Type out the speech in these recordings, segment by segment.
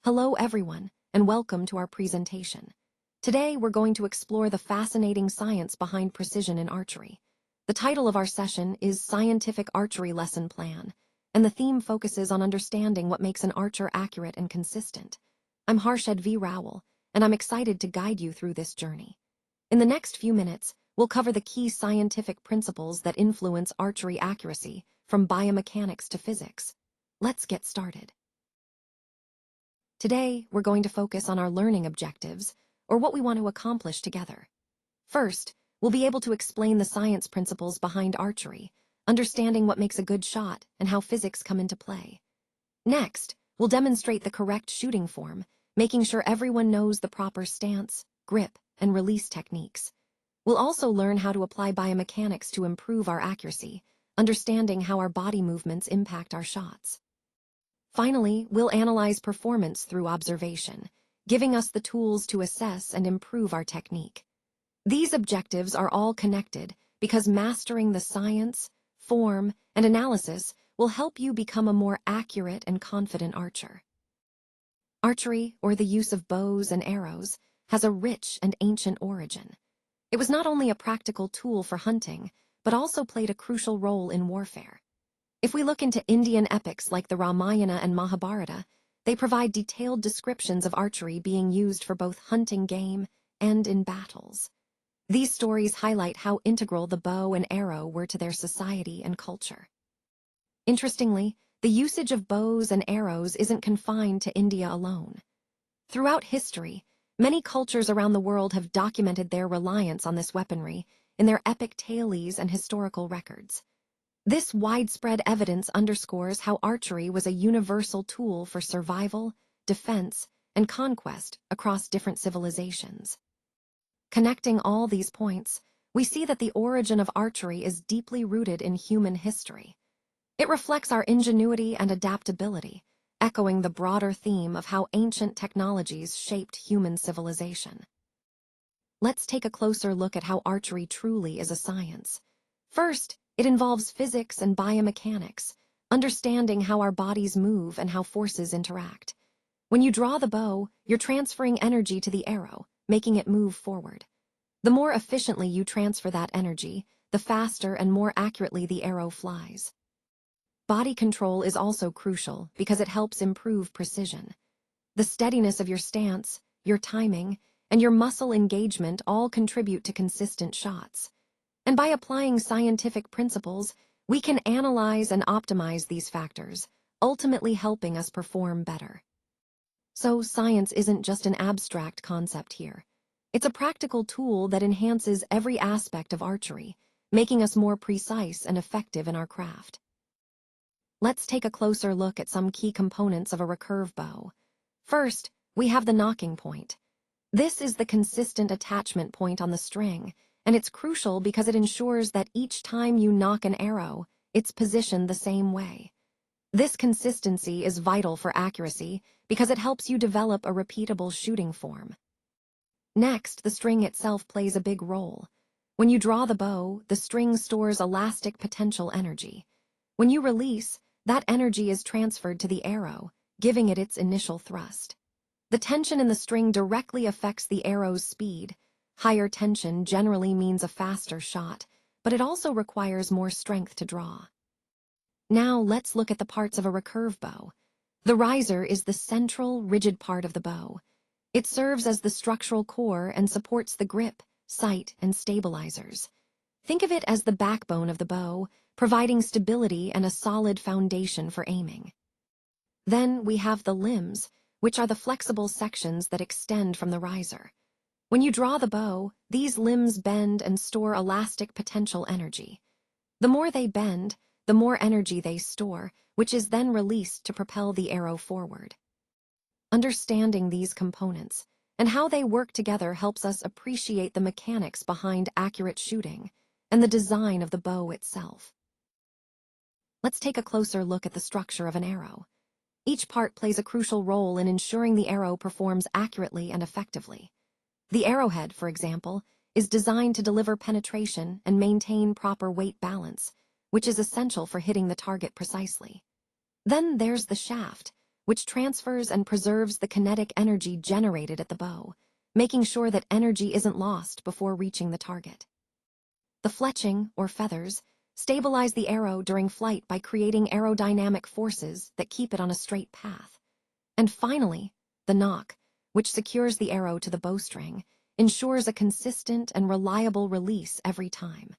Hello everyone, and welcome to our presentation. Today we're going to explore the fascinating science behind precision in archery. The title of our session is Scientific Archery Lesson Plan, and the theme focuses on understanding what makes an archer accurate and consistent. I'm Harshad Rawool, and I'm excited to guide you through this journey. In the next few minutes, we'll cover the key scientific principles that influence archery accuracy, from biomechanics to physics. Let's get started. Today, we're going to focus on our learning objectives, or what we want to accomplish together. First, we'll be able to explain the science principles behind archery, understanding what makes a good shot and how physics come into play. Next, we'll demonstrate the correct shooting form, making sure everyone knows the proper stance, grip, and release techniques. We'll also learn how to apply biomechanics to improve our accuracy, understanding how our body movements impact our shots. Finally, we'll analyze performance through observation, giving us the tools to assess and improve our technique. These objectives are all connected because mastering the science, form, and analysis will help you become a more accurate and confident archer. Archery, or the use of bows and arrows, has a rich and ancient origin. It was not only a practical tool for hunting, but also played a crucial role in warfare. If we look into Indian epics like the Ramayana and Mahabharata, they provide detailed descriptions of archery being used for both hunting game and in battles. These stories highlight how integral the bow and arrow were to their society and culture. Interestingly, the usage of bows and arrows isn't confined to India alone. Throughout history, many cultures around the world have documented their reliance on this weaponry in their epic tales and historical records. This widespread evidence underscores how archery was a universal tool for survival, defense, and conquest across different civilizations. Connecting all these points, we see that the origin of archery is deeply rooted in human history. It reflects our ingenuity and adaptability, echoing the broader theme of how ancient technologies shaped human civilization. Let's take a closer look at how archery truly is a science. First, it involves physics and biomechanics, understanding how our bodies move and how forces interact. When you draw the bow, you're transferring energy to the arrow, making it move forward. The more efficiently you transfer that energy, the faster and more accurately the arrow flies. Body control is also crucial because it helps improve precision. The steadiness of your stance, your timing, and your muscle engagement all contribute to consistent shots. And by applying scientific principles, we can analyze and optimize these factors, ultimately helping us perform better. So science isn't just an abstract concept here. It's a practical tool that enhances every aspect of archery, making us more precise and effective in our craft. Let's take a closer look at some key components of a recurve bow. First, we have the nocking point. This is the consistent attachment point on the string, and it's crucial because it ensures that each time you nock an arrow, it's positioned the same way. This consistency is vital for accuracy because it helps you develop a repeatable shooting form. Next, the string itself plays a big role. When you draw the bow, the string stores elastic potential energy. When you release, that energy is transferred to the arrow, giving it its initial thrust. The tension in the string directly affects the arrow's speed. Higher tension generally means a faster shot, but it also requires more strength to draw. Now let's look at the parts of a recurve bow. The riser is the central, rigid part of the bow. It serves as the structural core and supports the grip, sight, and stabilizers. Think of it as the backbone of the bow, providing stability and a solid foundation for aiming. Then we have the limbs, which are the flexible sections that extend from the riser. When you draw the bow, these limbs bend and store elastic potential energy. The more they bend, the more energy they store, which is then released to propel the arrow forward. Understanding these components and how they work together helps us appreciate the mechanics behind accurate shooting and the design of the bow itself. Let's take a closer look at the structure of an arrow. Each part plays a crucial role in ensuring the arrow performs accurately and effectively. The arrowhead, for example, is designed to deliver penetration and maintain proper weight balance, which is essential for hitting the target precisely. Then there's the shaft, which transfers and preserves the kinetic energy generated at the bow, making sure that energy isn't lost before reaching the target. The fletching, or feathers, stabilize the arrow during flight by creating aerodynamic forces that keep it on a straight path. And finally, the nock, which secures the arrow to the bowstring, ensures a consistent and reliable release every time.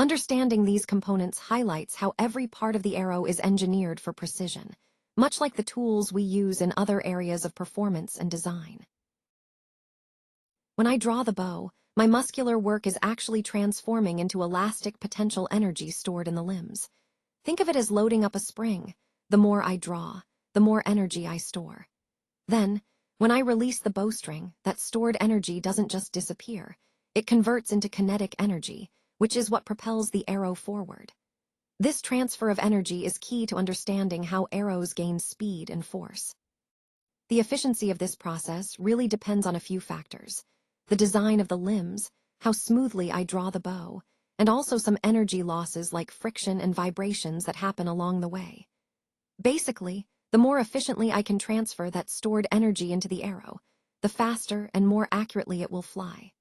Understanding these components highlights how every part of the arrow is engineered for precision, much like the tools we use in other areas of performance and design. When I draw the bow, my muscular work is actually transforming into elastic potential energy stored in the limbs. Think of it as loading up a spring. The more I draw, the more energy I store. Then, when I release the bowstring, that stored energy doesn't just disappear. It converts into kinetic energy, which is what propels the arrow forward. This transfer of energy is key to understanding how arrows gain speed and force. The efficiency of this process really depends on a few factors: the design of the limbs, how smoothly I draw the bow, and also some energy losses like friction and vibrations that happen along the way. Basically, the more efficiently I can transfer that stored energy into the arrow, the faster and more accurately it will fly.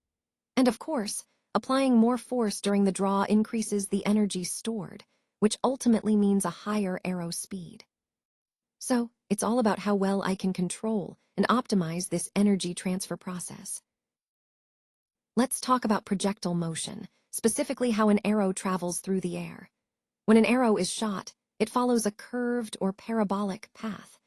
And of course, applying more force during the draw increases the energy stored, which ultimately means a higher arrow speed. So, it's all about how well I can control and optimize this energy transfer process. Let's talk about projectile motion, specifically how an arrow travels through the air. When an arrow is shot, it follows a curved or parabolic path.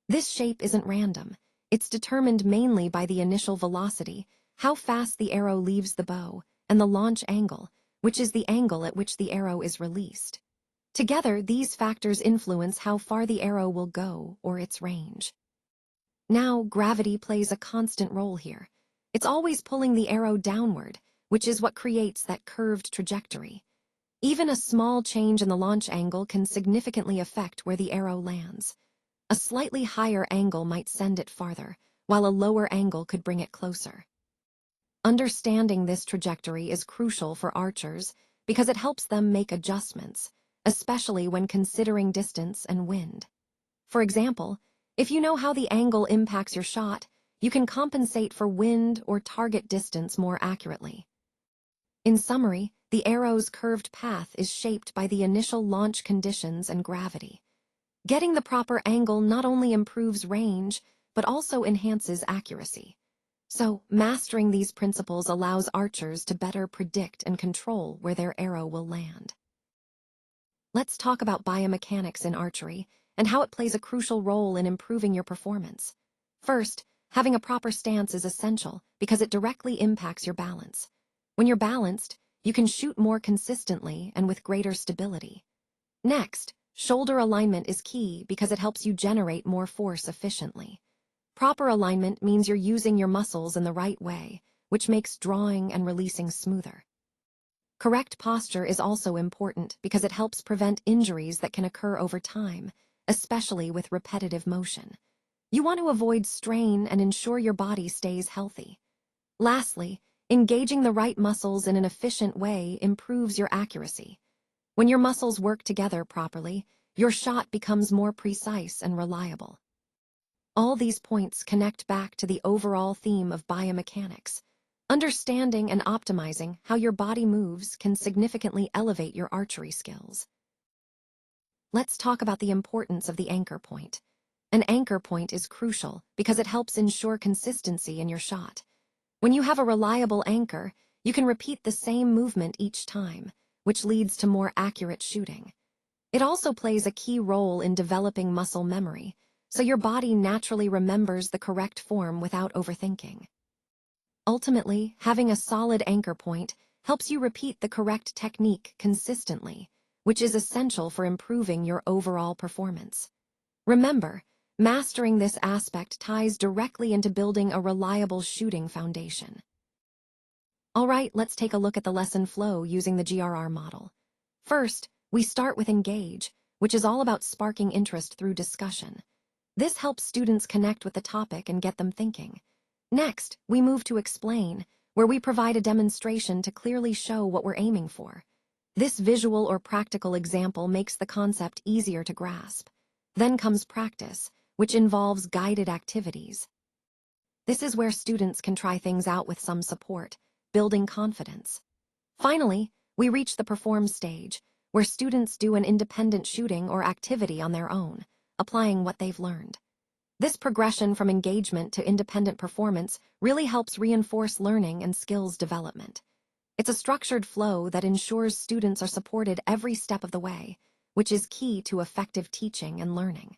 This shape isn't random. It's determined mainly by the initial velocity, how fast the arrow leaves the bow, and the launch angle, which is the angle at which the arrow is released. Together, these factors influence how far the arrow will go or its range. Now, gravity plays a constant role here. It's always pulling the arrow downward, which is what creates that curved trajectory. Even a small change in the launch angle can significantly affect where the arrow lands. A slightly higher angle might send it farther, while a lower angle could bring it closer. Understanding this trajectory is crucial for archers because it helps them make adjustments, especially when considering distance and wind. For example, if you know how the angle impacts your shot, you can compensate for wind or target distance more accurately. In summary, the arrow's curved path is shaped by the initial launch conditions and gravity. Getting the proper angle not only improves range, but also enhances accuracy. So, mastering these principles allows archers to better predict and control where their arrow will land. Let's talk about biomechanics in archery and how it plays a crucial role in improving your performance. First, having a proper stance is essential because it directly impacts your balance. When you're balanced, you can shoot more consistently and with greater stability. Next, shoulder alignment is key because it helps you generate more force efficiently. Proper alignment means you're using your muscles in the right way, which makes drawing and releasing smoother. Correct posture is also important because it helps prevent injuries that can occur over time, especially with repetitive motion. You want to avoid strain and ensure your body stays healthy. Lastly, engaging the right muscles in an efficient way improves your accuracy. When your muscles work together properly, your shot becomes more precise and reliable. All these points connect back to the overall theme of biomechanics. Understanding and optimizing how your body moves can significantly elevate your archery skills. Let's talk about the importance of the anchor point. An anchor point is crucial because it helps ensure consistency in your shot. When you have a reliable anchor, you can repeat the same movement each time, which leads to more accurate shooting. It also plays a key role in developing muscle memory, so your body naturally remembers the correct form without overthinking. Ultimately, having a solid anchor point helps you repeat the correct technique consistently, which is essential for improving your overall performance. Remember, mastering this aspect ties directly into building a reliable shooting foundation. All right, let's take a look at the lesson flow using the GRR model. First, we start with engage, which is all about sparking interest through discussion. This helps students connect with the topic and get them thinking. Next, we move to explain, where we provide a demonstration to clearly show what we're aiming for. This visual or practical example makes the concept easier to grasp. Then comes practice, which involves guided activities. This is where students can try things out with some support, building confidence. Finally, we reach the perform stage, where students do an independent shooting or activity on their own, applying what they've learned. This progression from engagement to independent performance really helps reinforce learning and skills development. It's a structured flow that ensures students are supported every step of the way, which is key to effective teaching and learning.